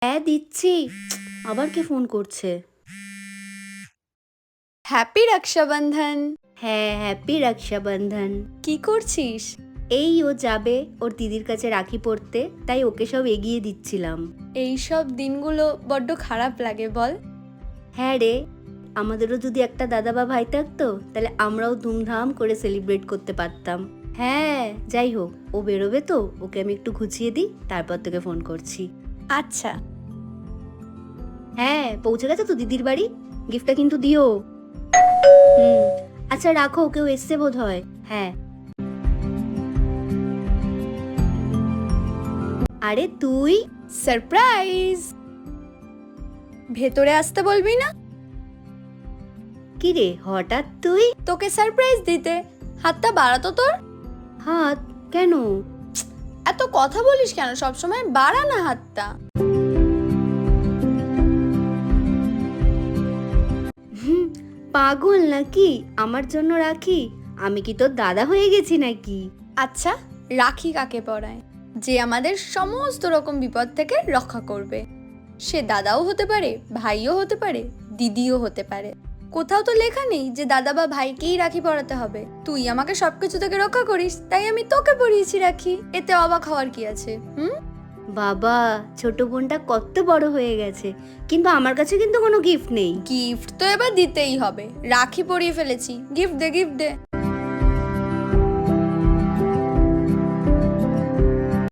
হ্যাঁ দিচ্ছি। আবার কে ফোন করছে? হ্যাপি রক্ষাবন্ধন। হ্যাঁ, হ্যাপি রক্ষাবন্ধন। কি করছিস? এই ও যাবে ওর দিদির কাছে রাখি পড়তে, তাই ওকে সব এগিয়ে দিচ্ছিলাম। এই সব দিনগুলো বড্ড খারাপ লাগে বল। হ্যাঁ রে, আমাদেরও যদি একটা দাদা বা ভাই থাকতো তাহলে আমরাও ধুমধাম করে সেলিব্রেট করতে পারতাম। হ্যাঁ, যাই হোক, ও বেরোবে তো, ওকে আমি একটু গুছিয়ে দিই, তারপর তোকে ফোন করছি। আচ্ছা। হ্যাঁ, পৌঁছে গেছে তো দিদির বাড়ি? গিফটটা কিন্তু দিও। হুম। আচ্ছা রাখো, কেউ এসছে বোধ হয়। হ্যাঁ। আরে তুই? সারপ্রাইজ। ভেতরে আসতে বলবি না? কি রে হঠাৎ তুই? তোকে সারপ্রাইজ দিতে। হাতটা বাড়াতো তোর। হাত? কেন? এত কথা বলিস কেন সবসময়? বাড়া না হাতটা। হুম, পাগল নাকি? আমার জন্য রাখি? আমি কি তোর দাদা হয়ে গেছি নাকি? আচ্ছা, রাখি কাকে পরায়? যে আমাদের সমস্ত রকম বিপদ থেকে রক্ষা করবে। সে দাদাও হতে পারে, ভাইও হতে পারে, দিদিও হতে পারে। কোথাও তো লেখা নেই যে দাদা বা ভাইকেই রাখি পরাতে হবে। তুই আমাকে সবকিছু থেকে রক্ষা করিস, তাই আমি তোকে পরিয়েছি রাখি। এতে অবাক হওয়ার কি আছে? বাবা, ছোট বোনটা কত বড় হয়ে গেছে, কিন্তু আমার কাছে কিন্তু কোনো গিফট নেই। গিফট তো এবার দিতেই হবে। রাখি পরিয়ে ফেলেছি, গিফট দে, গিফট দে।